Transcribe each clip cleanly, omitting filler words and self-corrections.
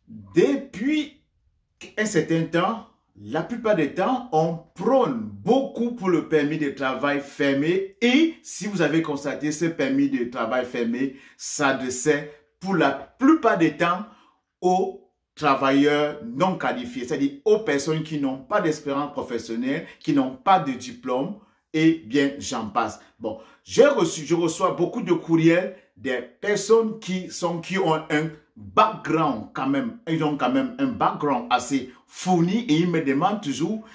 Depuis un certain temps, la plupart des temps, on prône beaucoup pour le permis de travail fermé et si vous avez constaté, ce permis de travail fermé s'adressait pour la plupart des temps aux travailleurs non qualifiés, c'est-à-dire aux personnes qui n'ont pas d'expérience professionnelle, qui n'ont pas de diplôme et bien j'en passe. Bon, je reçois beaucoup de courriels des personnes qui ont un background quand même, ils ont quand même un background assez fourni et ils me demandent toujours,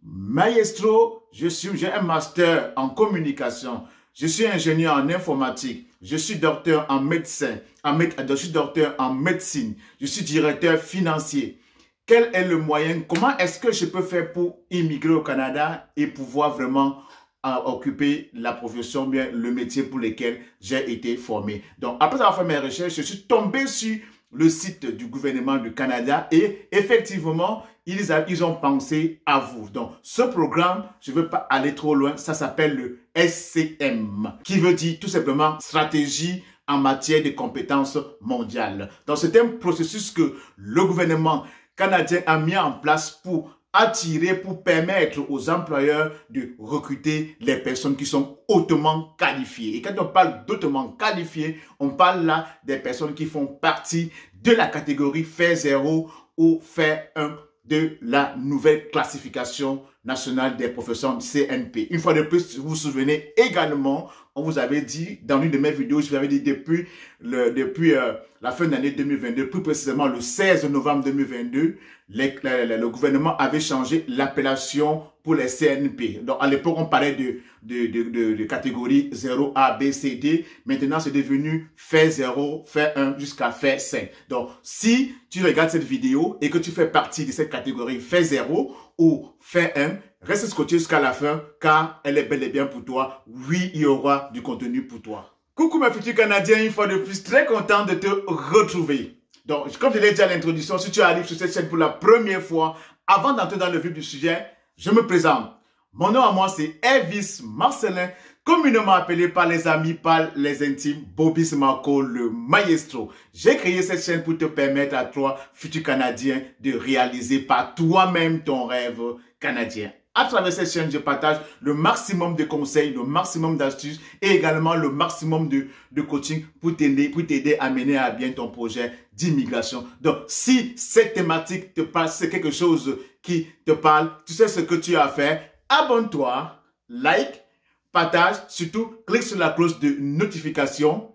maestro, j'ai un master en communication, je suis ingénieur en informatique, je suis docteur en médecin, je suis docteur en médecine, je suis directeur financier. Quel est le moyen, comment est-ce que je peux faire pour immigrer au Canada et pouvoir vraiment occuper la profession, bien le métier pour lequel j'ai été formé. Donc, après avoir fait mes recherches, je suis tombé sur le site du gouvernement du Canada et effectivement, ils ont pensé à vous. Donc, ce programme, je ne veux pas aller trop loin, ça s'appelle le SCM, qui veut dire tout simplement stratégie en matière de compétences mondiales. Donc, c'est un processus que le gouvernement canadien a mis en place pour attirer, pour permettre aux employeurs de recruter les personnes qui sont hautement qualifiées. Et quand on parle d'autement qualifiées, on parle là des personnes qui font partie de la catégorie Fait 0 ou Fait 1 de la nouvelle classification nationale des professions CNP. Une fois de plus, vous vous souvenez également, on vous avait dit dans une de mes vidéos, je vous avais dit depuis la fin de l'année 2022, plus précisément le 16 novembre 2022, le gouvernement avait changé l'appellation pour les CNP. Donc à l'époque, on parlait de catégorie 0A, B, C, D. Maintenant, c'est devenu Fait 0, Fait 1 jusqu'à Fait 5. Donc, si tu regardes cette vidéo et que tu fais partie de cette catégorie Fait 0 ou Fait 1, reste scotché jusqu'à la fin car elle est bel et bien pour toi. Oui, il y aura du contenu pour toi. Coucou mes futurs Canadiens, une fois de plus, très content de te retrouver. Donc, comme je l'ai dit à l'introduction, si tu arrives sur cette chaîne pour la première fois, avant d'entrer dans le vif du sujet, je me présente. Mon nom à moi, c'est Elvis Marcelin, communément appelé par les amis, par les intimes, Bobby Marco, le maestro. J'ai créé cette chaîne pour te permettre à toi, futur Canadien, de réaliser par toi-même ton rêve canadien. À travers cette chaîne, je partage le maximum de conseils, le maximum d'astuces et également le maximum de coaching pour t'aider à mener à bien ton projet d'immigration. Donc, si cette thématique te parle, c'est quelque chose qui te parle, tu sais ce que tu as à faire, abonne-toi, like, partage, surtout clique sur la cloche de notification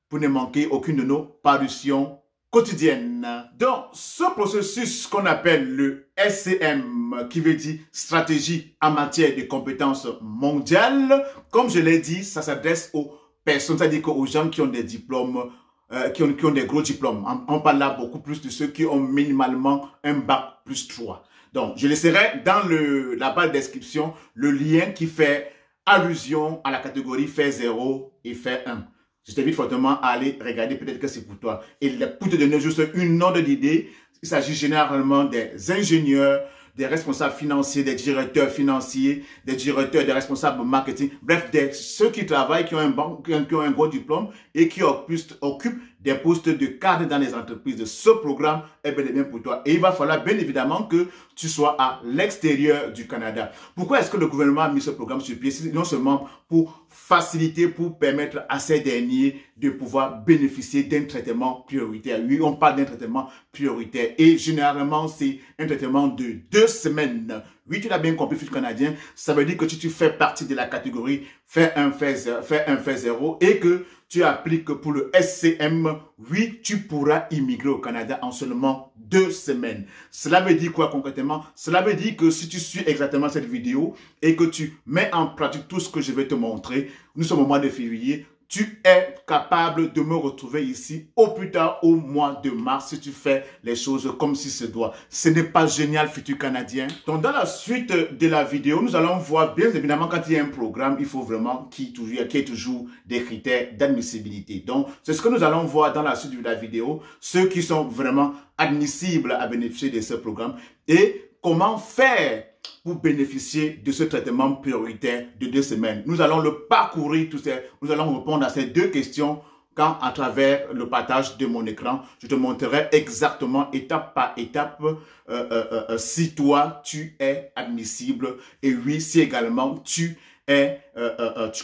pour ne manquer aucune de nos parutions quotidienne. Donc, ce processus qu'on appelle le SCM, qui veut dire stratégie en matière de compétences mondiales, comme je l'ai dit, ça s'adresse aux personnes, c'est-à-dire aux gens qui ont des diplômes, qui ont des gros diplômes. On parle là beaucoup plus de ceux qui ont minimalement un bac plus 3. Donc, je laisserai dans la barre de description le lien qui fait allusion à la catégorie Fait 0 et Fait 1. Je t'invite fortement à aller regarder, peut-être que c'est pour toi. Et pour te donner juste une ordre d'idée, il s'agit généralement des ingénieurs, des responsables financiers, des directeurs financiers, des directeurs, des responsables marketing, bref, ceux qui travaillent, qui ont un gros diplôme et qui occupent des postes de cadre dans les entreprises. Ce programme est bel et bien pour toi. Et il va falloir bien évidemment que tu sois à l'extérieur du Canada. Pourquoi est-ce que le gouvernement a mis ce programme sur pied? Non seulement pour faciliter, pour permettre à ces derniers de pouvoir bénéficier d'un traitement prioritaire. Oui, on parle d'un traitement prioritaire. Et généralement, c'est un traitement de 2 semaines. Oui, tu l'as bien compris, futur Canadien. Ça veut dire que si tu fais partie de la catégorie Fait 1, Fait 0 et que tu appliques pour le SCM, oui, tu pourras immigrer au Canada en seulement 2 semaines. Cela veut dire quoi concrètement? Cela veut dire que si tu suis exactement cette vidéo et que tu mets en pratique tout ce que je vais te montrer, nous sommes au mois de février, tu es capable de me retrouver ici au plus tard au mois de mars si tu fais les choses comme si se doit. Ce n'est pas génial, futur Canadien? Donc, dans la suite de la vidéo, nous allons voir, bien évidemment, quand il y a un programme, il faut vraiment qu'il y ait toujours des critères d'admissibilité. Donc, c'est ce que nous allons voir dans la suite de la vidéo, ceux qui sont vraiment admissibles à bénéficier de ce programme et comment faire pour bénéficier de ce traitement prioritaire de 2 semaines. Nous allons le parcourir, nous allons répondre à ces 2 questions quand à travers le partage de mon écran, je te montrerai exactement étape par étape si toi, tu es admissible et oui, si également tu es,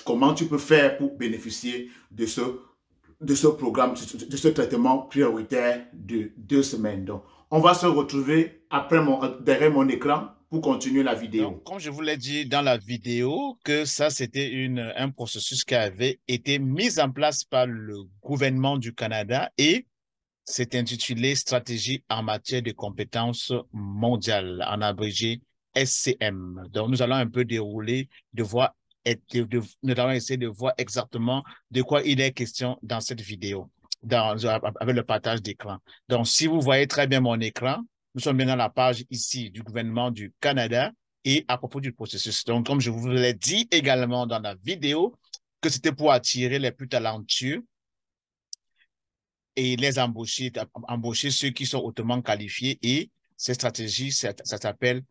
comment tu peux faire pour bénéficier de ce programme, de ce traitement prioritaire de 2 semaines. Donc, on va se retrouver derrière mon écran pour continuer la vidéo. Donc, comme je vous l'ai dit dans la vidéo, que ça, c'était un processus qui avait été mis en place par le gouvernement du Canada et c'est intitulé Stratégie en matière de compétences mondiales, en abrégé SCM. Donc, nous allons un peu dérouler, nous allons essayer de voir exactement de quoi il est question dans cette vidéo, avec le partage d'écran. Donc, si vous voyez très bien mon écran, nous sommes bien dans la page ici du gouvernement du Canada et à propos du processus. Donc, comme je vous l'ai dit également dans la vidéo, que c'était pour attirer les plus talentueux et les embaucher ceux qui sont hautement qualifiés. Et cette stratégie, ça s'appelle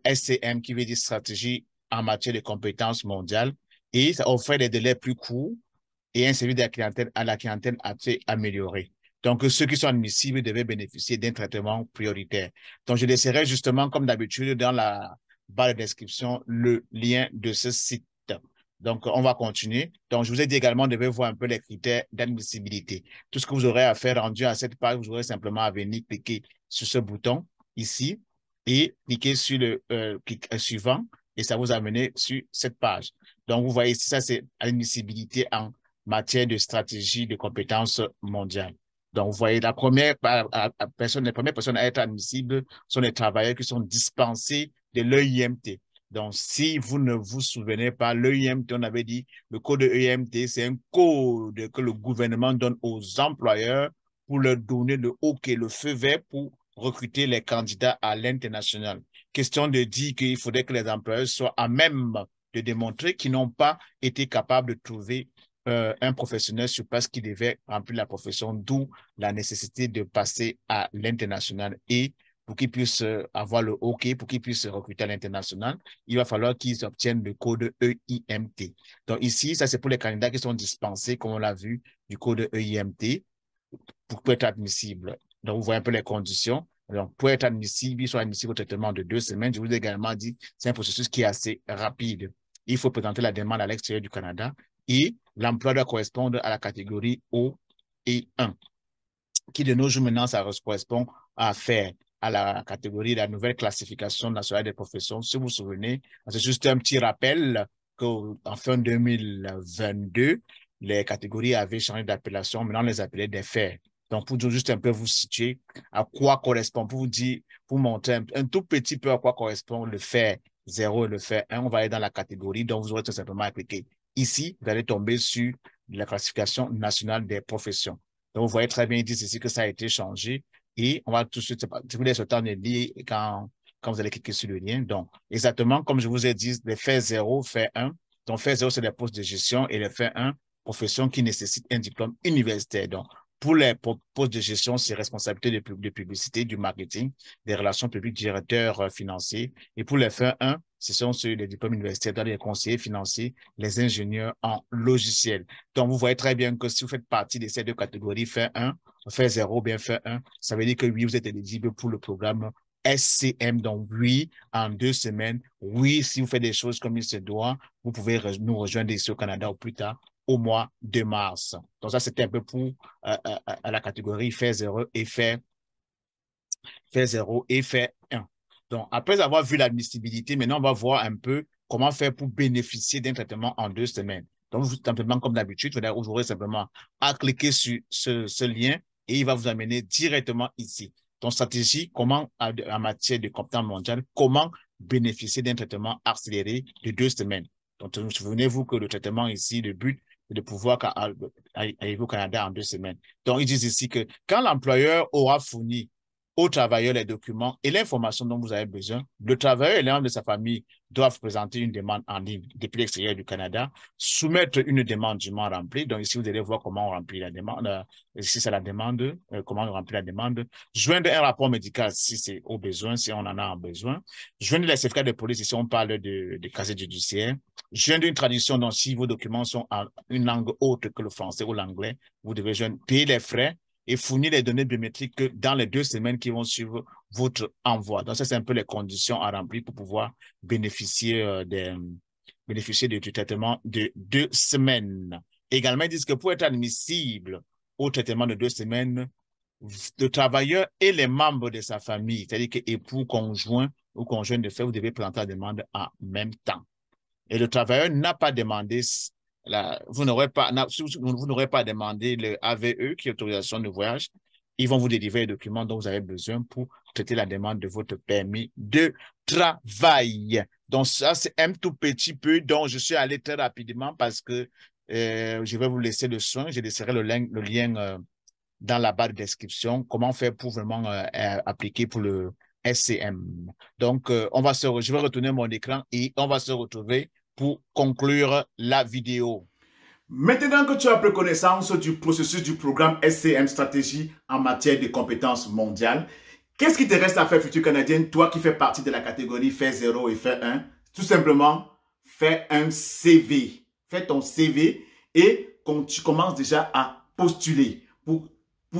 SCM, qui veut dire stratégie en matière de compétences mondiales. Et ça offre des délais plus courts et un service à la clientèle assez amélioré. Donc, ceux qui sont admissibles devaient bénéficier d'un traitement prioritaire. Donc, je laisserai justement, comme d'habitude, dans la barre de description, le lien de ce site. Donc, on va continuer. Donc, je vous ai dit également, de voir un peu les critères d'admissibilité. Tout ce que vous aurez à faire rendu à cette page, vous aurez simplement à venir cliquer sur ce bouton ici et cliquer sur le clic suivant et ça vous amène sur cette page. Donc, vous voyez ici, ça, c'est admissibilité en matière de stratégie de compétences mondiales. Donc, vous voyez, les premières personnes à être admissibles sont les travailleurs qui sont dispensés de l'EIMT. Donc, si vous ne vous souvenez pas, l'EIMT, on avait dit, le code EIMT, c'est un code que le gouvernement donne aux employeurs pour leur donner le OK, le feu vert pour recruter les candidats à l'international. Question de dire qu'il faudrait que les employeurs soient à même de démontrer qu'ils n'ont pas été capables de trouver un professionnel sur place qui devait remplir la profession, d'où la nécessité de passer à l'international. Et pour qu'ils puissent avoir le OK, pour qu'ils puissent recruter à l'international, il va falloir qu'ils obtiennent le code EIMT. Donc ici, ça c'est pour les candidats qui sont dispensés, comme on l'a vu, du code EIMT pour être admissible. Donc vous voyez un peu les conditions. Donc, pour être admissible, ils sont admissibles au traitement de 2 semaines. Je vous ai également dit, c'est un processus qui est assez rapide. Il faut présenter la demande à l'extérieur du Canada et l'emploi doit correspondre à la catégorie O et 1, qui de nos jours maintenant, ça correspond à faire à la catégorie de la nouvelle classification nationale des professions. Si vous vous souvenez, c'est juste un petit rappel qu'en fin 2022, les catégories avaient changé d'appellation. Maintenant, on les appelait des fers. Donc, pour juste un peu vous situer à quoi correspond, pour vous dire, pour montrer un tout petit peu à quoi correspond le fer 0 et le fer 1, on va aller dans la catégorie. Donc, vous aurez tout simplement à cliquer ici. Vous allez tomber sur la classification nationale des professions. Donc, vous voyez très bien, ils disent ici que ça a été changé. Et on va tout de suite, je vous laisse le temps de lire quand vous allez cliquer sur le lien. Donc, exactement comme je vous ai dit, les faits 0, fait 1. Donc, fait 0, c'est les postes de gestion et les faits 1, profession qui nécessite un diplôme universitaire. Donc, pour les postes de gestion, c'est responsabilité de publicité, du marketing, des relations publiques, directeur financier. Et pour les faits 1, ce sont ceux des diplômes universitaires, dans les conseillers financiers, les ingénieurs en logiciel. Donc, vous voyez très bien que si vous faites partie de ces deux catégories, fait 1, fait 0, bien fait 1, ça veut dire que oui, vous êtes éligible pour le programme SCM. Donc, oui, en 2 semaines, oui, si vous faites des choses comme il se doit, vous pouvez nous rejoindre ici au Canada au plus tard au mois de mars. Donc, ça, c'était un peu pour la catégorie fait 0 et fait 0 et fait 1. Donc, après avoir vu l'admissibilité, maintenant, on va voir un peu comment faire pour bénéficier d'un traitement en 2 semaines. Donc, simplement, comme d'habitude, vous aurez simplement à cliquer sur ce lien et il va vous amener directement ici. Donc, stratégie, comment, en matière de compétences mondiales, comment bénéficier d'un traitement accéléré de 2 semaines. Donc, souvenez-vous que le traitement ici, le but, c'est de pouvoir arriver au Canada en 2 semaines. Donc, ils disent ici que quand l'employeur aura fourni aux travailleurs les documents et l'information dont vous avez besoin. Le travailleur et les membres de sa famille doivent présenter une demande en ligne depuis l'extérieur du Canada, soumettre une demande dûment remplie. Donc ici, vous allez voir comment on remplit la demande. Ici, c'est la demande, comment on remplit la demande. Joindre un rapport médical si c'est au besoin, si on en a besoin. Joindre les certificats de police si on parle de casier judiciaire. Joindre une traduction, donc si vos documents sont en une langue autre que le français ou l'anglais, vous devez payer les frais et fournir les données biométriques dans les 2 semaines qui vont suivre votre envoi. Donc, ça, c'est un peu les conditions à remplir pour pouvoir bénéficier du traitement de 2 semaines. Également, ils disent que pour être admissible au traitement de 2 semaines, le travailleur et les membres de sa famille, c'est-à-dire que époux, conjoint ou conjoint de fait, vous devez présenter la demande en même temps. Et le travailleur n'a pas demandé vous n'aurez pas demandé le AVE, qui est l'autorisation de voyage. Ils vont vous délivrer les documents dont vous avez besoin pour traiter la demande de votre permis de travail. Donc, ça, c'est un tout petit peu dont je suis allé très rapidement parce que je vais vous laisser le soin. Je laisserai le lien dans la barre de description. Comment faire pour vraiment appliquer pour le SCM. Donc, je vais retourner mon écran et on va se retrouver pour conclure la vidéo. Maintenant que tu as pris connaissance du processus du programme SCM Stratégie en matière de compétences mondiales, qu'est-ce qui te reste à faire, futur Canadien, toi qui fais partie de la catégorie fait 0 et fait 1? Tout simplement, fais un CV. Fais ton CV et tu commences déjà à postuler pour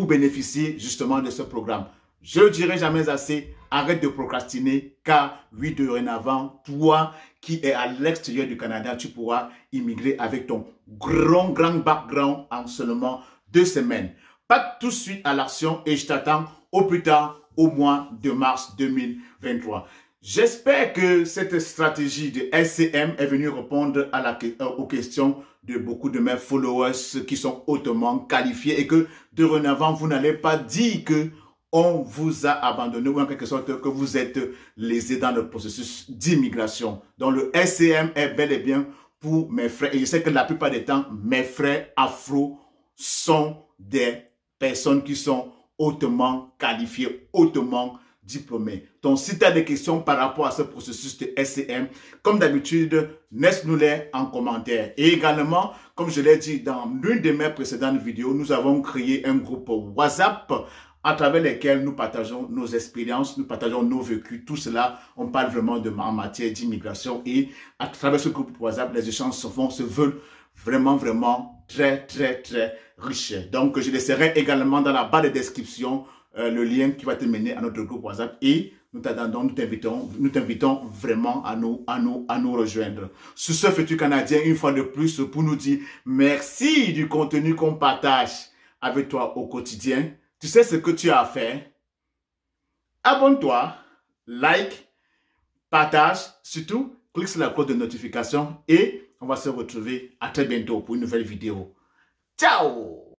bénéficier justement de ce programme. Je ne le dirai jamais assez, arrête de procrastiner car oui, dorénavant, toi qui es à l'extérieur du Canada, tu pourras immigrer avec ton grand background en seulement 2 semaines. Pas tout de suite à l'action et je t'attends au plus tard au mois de mars 2023. J'espère que cette stratégie de SCM est venue répondre aux questions de beaucoup de mes followers qui sont hautement qualifiés et que dorénavant, vous n'allez pas dire que on vous a abandonné ou en quelque sorte que vous êtes lésé dans le processus d'immigration. Donc le SCM est bel et bien pour mes frères. Et je sais que la plupart des temps, mes frères afro sont des personnes qui sont hautement qualifiées, hautement diplômés. Donc, si tu as des questions par rapport à ce processus de SCM, comme d'habitude, laisse-nous-les en commentaire. Et également, comme je l'ai dit dans l'une de mes précédentes vidéos, nous avons créé un groupe WhatsApp à travers lesquels nous partageons nos expériences, nous partageons nos vécus. Tout cela, on parle vraiment en matière d'immigration. Et à travers ce groupe WhatsApp, les échanges se veulent vraiment très riches. Donc, je laisserai également dans la barre de description le lien qui va te mener à notre groupe WhatsApp et nous t'attendons, nous t'invitons vraiment à nous rejoindre. Sur ce, futur Canadien, une fois de plus, pour nous dire merci du contenu qu'on partage avec toi au quotidien. Tu sais ce que tu as à faire. Abonne-toi, like, partage, surtout, clique sur la cloche de notification et on va se retrouver à très bientôt pour une nouvelle vidéo. Ciao!